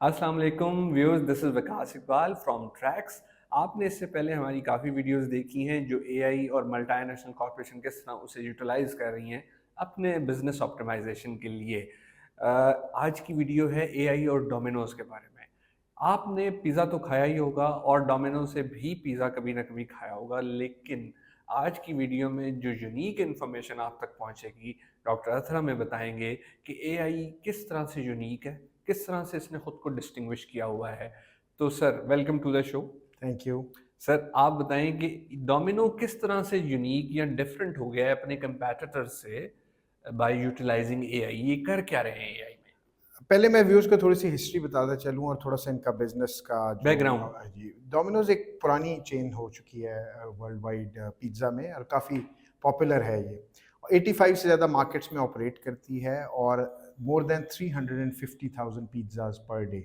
अस्सलाम वालेकुम viewers, this is Vikas Iqbal from tracks. आपने इससे पहले हमारी काफ़ी वीडियोस देखी हैं जो एआई और मल्टीनेशनल कॉर्पोरेशन किस तरह उसे यूटिलाइज कर रही हैं अपने बिजनेस ऑप्टिमाइजेशन के लिए। आज की वीडियो है एआई और डोमिनोज के बारे में। आपने पिज़्ज़ा तो खाया ही होगा और डोमिनोज से भी पिज़्ज़ा कभी ना कभी खाया होगा, लेकिन आज की वीडियो में जो यूनिक इन्फॉर्मेशन आप तक पहुंचेगी, डॉक्टर अथरा में बताएंगे कि एआई किस तरह से यूनिक है, किस तरह से इसने खुद को डिस्टिंग्विश किया हुआ है। तो sir, welcome to the show. Thank you. Sir, आप बताएं कि डोमिनो किस तरह से यूनिक या डिफरेंट हो गया है अपने कंपैटिटर से बाय यूटिलाइजिंग एआई। ये कर क्या रहे हैं एआई में? पहले मैं व्यूअर्स को थोड़ी-सी हिस्ट्री बताता चलूँ और थोड़ा-सा इनका बिज़नेस का जो बैकग्राउंड। जी, डोमिनोज़ एक पुरानी चेन हो चुकी है वर्ल्ड वाइड पिज़्ज़ा में और काफ़ी पॉपुलर है ये। 85 से ज़्यादा मार्केट्स में ऑपरेट करती है और more than 350,000 pizzas per day.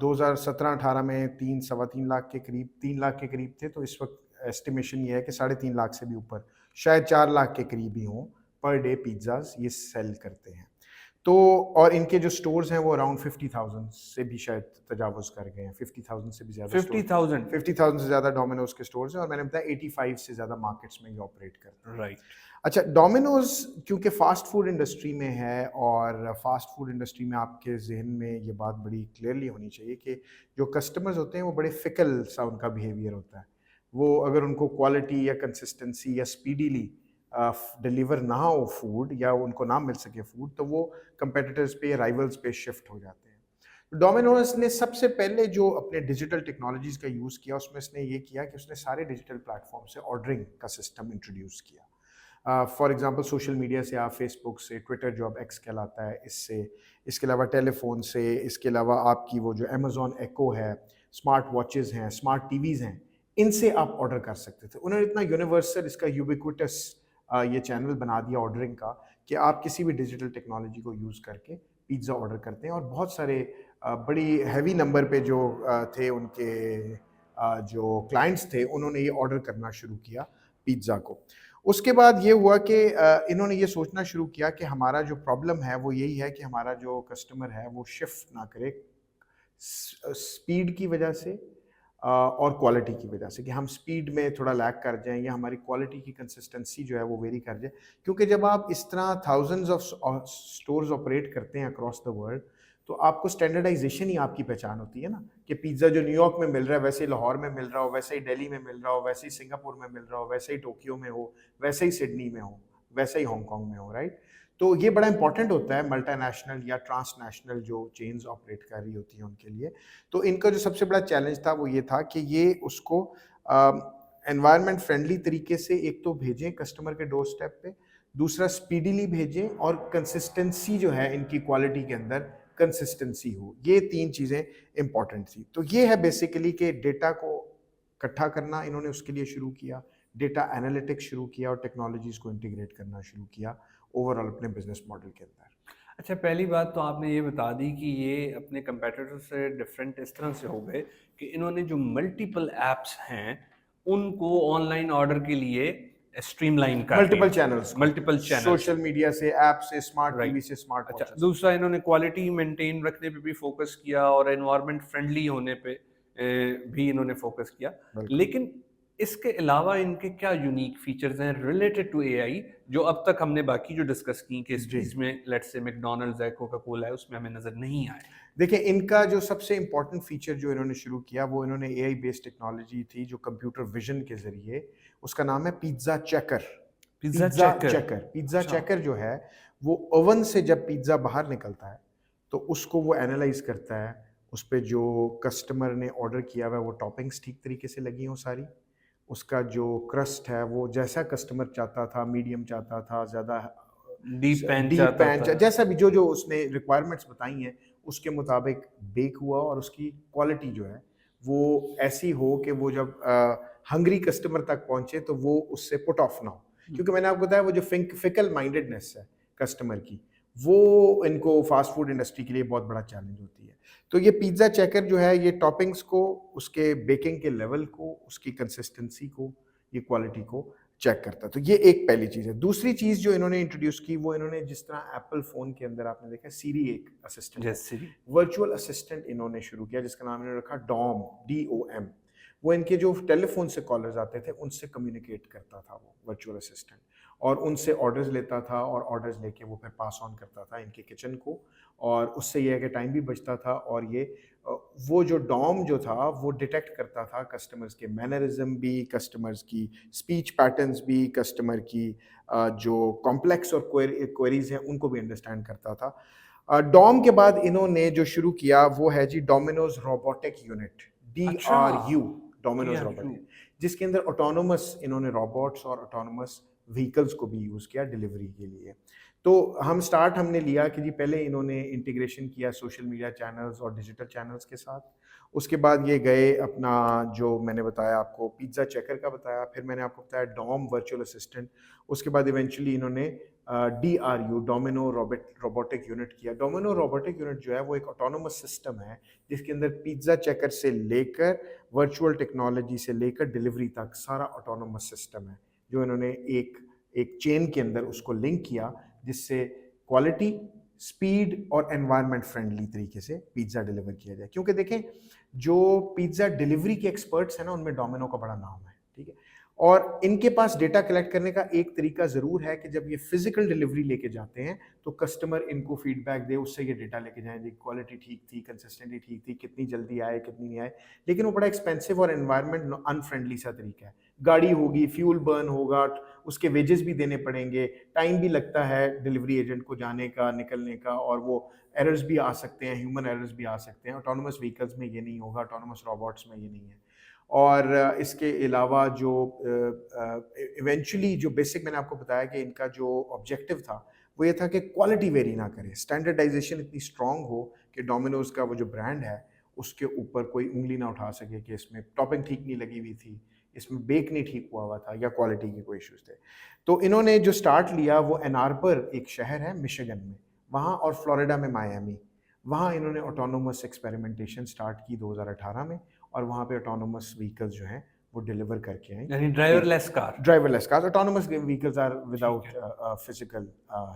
2017-18 में 3 सवा 3 लाख के करीब 3 लाख के करीब थे, तो इस वक़्त एस्टिमेशन ये है कि साढ़े 3 लाख से भी ऊपर, शायद 4 लाख के करीब ही हों, पर डे पिज़्ज़ाज़ ये सेल करते हैं। तो और इनके जो स्टोर्स हैं वो अराउंड 50,000 से भी शायद तजावुज़ कर गए हैं, 50,000 से भी ज़्यादा स्टोर 50,000। 50,000 से ज़्यादा डोमिनोज़ के स्टोर्स हैं और मैंने बताया 85 से ज़्यादा मार्केट्स में ये ऑपरेट करते हैं। राइट। अच्छा, डोमिनोज़ क्योंकि फ़ास्ट फूड इंडस्ट्री में है और फ़ास्ट फूड इंडस्ट्री में आपके ज़हन में ये बात बड़ी क्लियरली होनी चाहिए कि जो कस्टमर्स होते हैं वो बड़े फ़िकल सा उनका बिहेवियर होता है। वो अगर उनको क्वालिटी या कंसिस्टेंसी या स्पीडीली डिलीवर ना हो फूड या उनको ना मिल सके फूड, तो वो कंपेटिटर्स पे या राइवल्स पे शिफ्ट हो जाते हैं। डोमिनोज ने सबसे पहले जो अपने डिजिटल टेक्नोलॉजीज का यूज़ किया उसमें इसने ये किया कि उसने सारे डिजिटल प्लेटफॉर्म से ऑर्डरिंग का सिस्टम इंट्रोड्यूस किया। फॉर एग्जांपल सोशल मीडिया से, आप फेसबुक से, ट्विटर जो अब एक्स कहलाता है इससे, इसके अलावा टेलीफोन से, इसके अलावा आपकी वो जो अमेजोन एको है, स्मार्ट वॉचेज़ हैं, स्मार्ट टीवीज़ हैं, इनसे आप ऑर्डर कर सकते थे। उन्होंने इतना यूनिवर्सल, इसका यूबिक्विटस ये चैनल बना दिया ऑर्डरिंग का कि आप किसी भी डिजिटल टेक्नोलॉजी को यूज़ करके पिज़्ज़ा ऑर्डर करते हैं और बहुत सारे बड़ी हैवी नंबर पे जो थे उनके जो क्लाइंट्स थे, उन्होंने ये ऑर्डर करना शुरू किया पिज़्ज़ा को। उसके बाद ये हुआ कि इन्होंने ये सोचना शुरू किया कि हमारा जो प्रॉब्लम है वो यही है कि हमारा जो कस्टमर है वो शिफ्ट ना करे स्पीड की वजह से और क्वालिटी की वजह से, कि हम स्पीड में थोड़ा लैग कर जाएँ या हमारी क्वालिटी की कंसिस्टेंसी जो है वो वेरी कर जाए। क्योंकि जब आप इस तरह थाउज़ेंड्स ऑफ स्टोर्स ऑपरेट करते हैं अक्रॉस द वर्ल्ड, तो आपको स्टैंडर्डाइज़ेशन ही आपकी पहचान होती है ना, कि पिज़्ज़ा जो न्यूयॉर्क में मिल रहा है वैसे ही लाहौर में मिल रहा हो, वैसे ही दिल्ली में मिल रहा हो, वैसे ही सिंगापुर में मिल रहा हो, वैसे ही टोक्यो में हो, वैसे ही सिडनी में हो, वैसे ही हांगकांग में हो, राइट? तो ये बड़ा इंपॉर्टेंट होता है मल्टीनेशनल या ट्रांसनेशनल जो चेन्स ऑपरेट कर रही होती हैं उनके लिए। तो इनका जो सबसे बड़ा चैलेंज था वो ये था कि ये उसको एनवायरनमेंट फ्रेंडली तरीके से एक तो भेजें कस्टमर के डोर स्टेप पे, दूसरा स्पीडीली भेजें और कंसिस्टेंसी जो है इनकी क्वालिटी के अंदर कंसिस्टेंसी हो। ये 3 चीज़ें इंपॉर्टेंट थी। तो ये है बेसिकली कि डेटा को इकट्ठा करना इन्होंने उसके लिए शुरू किया, डेटा एनालिटिक्स शुरू किया और टेक्नोलॉजीज़ को इंटीग्रेट करना शुरू किया ओवरऑल अपने बिज़नेस मॉडल के अंदर। अच्छा, पहली बात तो आपने ये बता दी कि ये अपने कंपेटिटर से डिफरेंट इस तरह से हो गए कि इन्होंने जो मल्टीपल एप्स हैं उनको ऑनलाइन ऑर्डर के लिए स्ट्रीमलाइन कर मल्टीपल दिया। चैनल्स को, मल्टीपल चैनल्स। सोशल मीडिया से, ऐप से, स्मार्ट राइट। टीवी से, स्मार्ट अच्छा, वॉचेस से। दूसरा इन्होंने क्वालिटी मेंटेन रखने पे भी फोकस किया और एनवायरनमेंट फ्रेंडली होने पे भी इन्होंने फोकस किया। बिल्कुल। लेकिन इसके अलावा इनके क्या यूनिक फीचर्स हैं रिलेटेड टू एआई जो अब तक हमने बाकी जो डिस्कस की जी। केसेस में, लेट्स से मैकडॉनल्ड्स है, कोका कोला है, उसमें हमें नजर नहीं आए? देखिए, इनका जो सबसे इम्पोर्टेंट फीचर जो इन्होंने शुरू किया, वो इन्होंने एआई बेस्ड टेक्नोलॉजी थी जो कंप्यूटर विज़न के ज़रिए, उसका नाम है pizza checker. Pizza pizza checker. Checker, pizza अच्छा। चेकर जो है, वो ओवन से जब पिज़्ज़ा बाहर निकलता है, तो उसको वो एनालाइज़ करता है, उस पे जो कस्टमर ने ऑर्डर किया हुआ है, वो टॉपिंग्स ठीक तरीके से लगी हों सारी, उसका जो क्रस्ट है, वो जैसा कस्टमर चाहता था, मीडियम चाहता था, ज़्यादा डीप पैन डीप चाहता पैन था। जैसा भी जो उसने रिक्वायरमेंट्स बताई हैं, उसके मुताबिक बेक हुआ और उसकी क्वालिटी जो है, वो ऐसी हो कि वो जब हंग्री कस्टमर तक पहुँचे, तो वो उससे पुट ऑफ ना हो। क्योंकि मैंने आपको बताया वो जो फिकल माइंडेडनेस है कस्टमर की, वो इनको फास्ट फूड इंडस्ट्री के लिए बहुत बड़ा चैलेंज होती है। तो ये पिज़्ज़ा चेकर जो है, ये टॉपिंग्स को, उसके बेकिंग के लेवल को, उसकी कंसिस्टेंसी को, ये क्वालिटी को चेक करता है। तो ये एक पहली चीज़ है। दूसरी चीज़ जो इन्होंने इंट्रोड्यूस की, वो इन्होंने जिस तरह एप्पल फ़ोन के अंदर आपने देखा सीरी एक असिस्टेंट है, जैसे सिरी। वर्चुअल असिस्टेंट इन्होंने शुरू किया जिसका नाम इन्होंने रखा डॉम, DOM। वो इनके जो टेलीफ़ोन से कॉलर्स आते थे उनसे कम्युनिकेट करता था वो वर्चुअल असिस्टेंट, और उनसे ऑर्डर्स लेता था और ऑर्डर्स लेके वो फिर पास ऑन करता था इनके किचन को, और उससे ये है कि टाइम भी बचता था, और ये अ, वो जो डॉम जो था वो डिटेक्ट करता था कस्टमर्स के मैनरिज्म भी, कस्टमर्स की स्पीच पैटर्न्स भी, कस्टमर की जो कॉम्प्लेक्स और क्वेरीज हैं उनको भी अंडरस्टैंड करता था। डॉम के बाद इन्होंने जो शुरू किया वो है जी डोमिनोज रोबोटिक यूनिट, अच्छा, DRU, डोमिनोज DRU। रोबोटिक, जिसके अंदर ऑटोनोमस इन्होंने रोबोट्स और ऑटोनोमस व्हीकल्स को भी यूज़ किया डिलीवरी के लिए। तो हमने लिया कि जी पहले इन्होंने इंटीग्रेशन किया सोशल मीडिया चैनल्स और डिजिटल चैनल्स के साथ। उसके बाद ये गए अपना, जो मैंने बताया आपको पिज़्ज़ा चेकर का बताया, फिर मैंने आपको बताया डॉम वर्चुअल असिस्टेंट। उसके बाद इवेंचुअली इन्होंने DRU, डोमिनो रोबोटिक यूनिट किया। डोमिनो रोबोटिक यूनिट जो है वो एक ऑटोनोमस सिस्टम है जिसके अंदर पिज़्ज़ा चेकर से लेकर वर्चुअल टेक्नोलॉजी से लेकर डिलीवरी तक सारा ऑटोनोमस सिस्टम है, जो इन्होंने एक एक चेन के अंदर उसको लिंक किया, जिससे क्वालिटी, स्पीड और एनवायरनमेंट फ्रेंडली तरीके से पिज़्ज़ा डिलीवर किया जाए। क्योंकि देखें, जो पिज़्ज़ा डिलीवरी के एक्सपर्ट्स हैं ना, उनमें डोमिनो का बड़ा नाम है, ठीक है? और इनके पास डेटा कलेक्ट करने का एक तरीका ज़रूर है कि जब ये फिजिकल डिलीवरी लेके जाते हैं तो कस्टमर इनको फीडबैक दे, उससे ये डेटा लेके जाएं जी क्वालिटी ठीक थी, कंसिस्टेंसी ठीक थी, कितनी जल्दी आए, कितनी नहीं आए। लेकिन वो बड़ा एक्सपेंसिव और एनवायरनमेंट अनफ्रेंडली सा तरीका है। गाड़ी होगी, फ्यूल बर्न होगा, उसके वेजेस भी देने पड़ेंगे, टाइम भी लगता है डिलीवरी एजेंट को जाने का, निकलने का, और वो एरर्स भी आ सकते हैं, ह्यूमन एरर्स भी आ सकते हैं। ऑटोनोमस व्हीकल्स में ये नहीं होगा, ऑटोनोमस रोबोट्स में ये नहीं है। और इसके अलावा जो इवेंचुअली जो बेसिक मैंने आपको बताया कि इनका जो ऑब्जेक्टिव था वो ये था कि क्वालिटी वेरी ना करे, स्टैंडर्डाइजेशन इतनी स्ट्रांग हो कि डोमिनोज का वो जो ब्रांड है उसके ऊपर कोई उंगली ना उठा सके कि इसमें टॉपिंग ठीक नहीं लगी हुई थी, इसमें बेक नहीं ठीक हुआ था, या क्वालिटी के कोई इश्यूज थे। तो इन्होंने जो स्टार्ट लिया वो एन आर्बर एक शहर है मिशिगन में, वहाँ, और फ्लोरिडा में मायामी, वहाँ इन्होंने ऑटोनोमस एक्सपेरिमेंटेशन स्टार्ट की 2018 में, और वहाँ पे ऑटोनोमस व्हीकल्स जो हैं वो डिलीवर करके आए। यानी driverless car. Driverless cars, autonomous vehicles are ठीक विदाउट है। Physical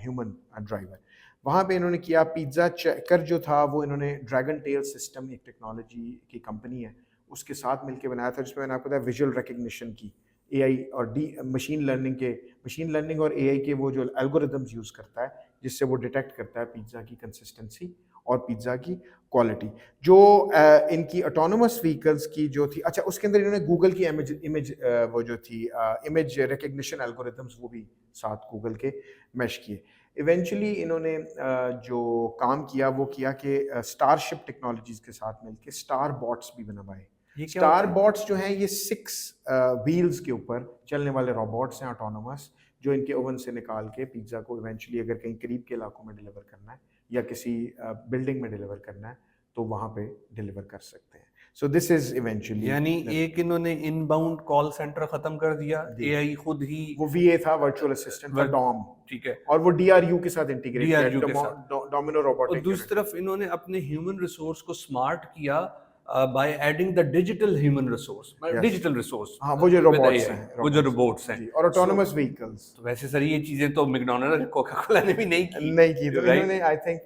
human driver. वहाँ पे इन्होंने किया। पिज़्ज़ा चेकर जो था वो इन्होंने ड्रैगन टेल सिस्टम, एक टेक्नोलॉजी की कंपनी है, उसके साथ मिलके बनाया था, जिसमें मैंने आपको बताया विजुअल रिकग्निशन की, एआई और डी मशीन लर्निंग और एआई के वो जो एल्गोरिदम्स यूज़ करता है, जिससे वो डिटेक्ट करता है पिज़्ज़ा की कंसिस्टेंसी और पिज़्ज़ा की क्वालिटी। जो इनकी ऑटोनोमस व्हीकल्स की जो थी, अच्छा उसके अंदर इन्होंने गूगल की इमेज वो जो थी इमेज रिकग्निशन एल्गोरिदम्स वो भी साथ गूगल के मैश किए। इवेंचुअली इन्होंने जो काम किया वो किया कि स्टारशिप टेक्नोलॉजीज़ के साथ मिलके स्टार बॉट्स भी बनवाए। ये क्या स्टार होता है? बॉट्स जो हैं ये 6 व्हील्स के ऊपर चलने वाले रोबोट्स हैं ऑटोनोमस, जो इनके ओवन से निकाल के पिज़्ज़ा को इवेंचुअली अगर कहीं करीब के इलाकों में डिलीवर करना है या किसी बिल्डिंग में डिलीवर करना है तो वहाँ पे डिलीवर कर सकते हैं। सो दिस इज इवेंचुअली यानी एक इन्होंने इनबाउंड कॉल सेंटर खत्म कर दिया, जी, एआई खुद ही वो वीए था, वर्चुअल असिस्टेंट था, वर्क। डॉम, ठीक है। और वो डीआरयू के साथ इंटीग्रेट किया, डीआरयू के साथ। डोमिनो और रोबोटिक दूसरी यूनिट। तरफ इन्होंने अपने ह्यूमन रिसोर्स को स्मार्ट किया by adding the digital human resource, yes, digital resource हाँ वो जो विद रोबोट्स एआई, हैं, वो जो रोबोट्स हैं। जी, और सो ऑटोनोमस व्हीकल्स तो वैसे सर ये चीजें तो मैकडॉनल्ड कोका कोला ने भी नहीं की, नहीं की, तो राइट? इन्होंने I think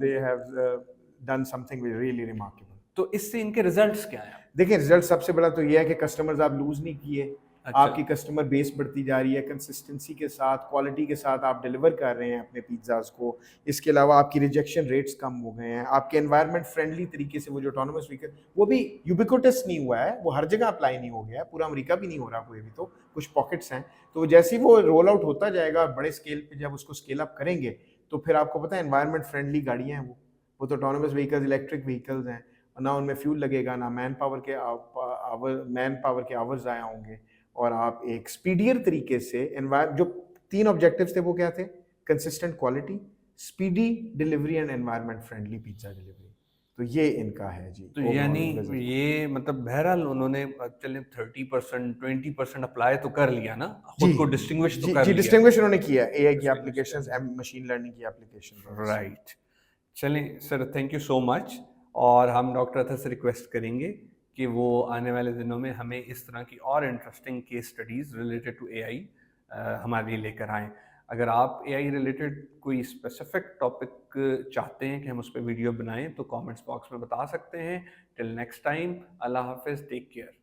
they have done something really remarkable. तो इससे इनके रिजल्ट्स क्या हैं? देखिए, रिजल्ट सबसे बड़ा तो ये है कि कस्टमर्स आप लूज नहीं किए, अच्छा। आपकी कस्टमर बेस बढ़ती जा रही है, कंसिस्टेंसी के साथ, क्वालिटी के साथ आप डिलीवर कर रहे हैं अपने पिज़्ज़ाज़ को। इसके अलावा आपकी रिजेक्शन रेट्स कम हो गए हैं, आपके एनवायरनमेंट फ्रेंडली तरीके से वो जो ऑटोनोमस व्हीकल, वो भी यूबिक्विटस नहीं हुआ है, वो हर जगह अप्लाई नहीं हो गया है, पूरा अमेरिका भी नहीं हो रहा कोई भी, तो कुछ पॉकेट्स हैं। तो जैसे ही वो रोल आउट होता जाएगा बड़े स्केल पे, जब उसको स्केल अप करेंगे तो फिर आपको पता है एनवायरनमेंट फ्रेंडली गाड़ियाँ हैं वो तो ऑटोनोमस व्हीकल्स, इलेक्ट्रिक व्हीकल्स हैं, ना उनमें फ्यूल लगेगा, ना मैन पावर के आवर्स ज़ाया होंगे, और आप एक स्पीडियर तरीके से जो 3 ऑब्जेक्टिव्स थे वो क्या थे? Consistent quality, speedy delivery and environment friendly pizza delivery. तो ये इनका है जी तो ओवरऑल यानी रिजल्ट। ये मतलब बहरहाल उन्होंने चलिए 30% 20% अप्लाई तो कर लिया ना, जी, खुद को डिस्टिंग्विश तो जी, कर जी, लिया। डिस्टिंग्विश उन्होंने किया एआई की डिस्टिंग्विश कर एप्लीकेशंस, मशीन लर्निंग की एप्लीकेशन। राइट। चलें sir, thank you so much. और हम डॉक्टर अतहर से रिक्वेस्ट करेंगे कि वो आने वाले दिनों में हमें इस तरह की और interesting case studies related to AI हमारे लिए लेकर आएँ। अगर आप एआई रिलेटेड कोई स्पेसिफिक टॉपिक चाहते हैं कि हम उस पे वीडियो बनाएँ तो कमेंट्स बॉक्स में बता सकते हैं। टिल नेक्स्ट टाइम, अल्लाह हाफ़िज़, टेक केयर।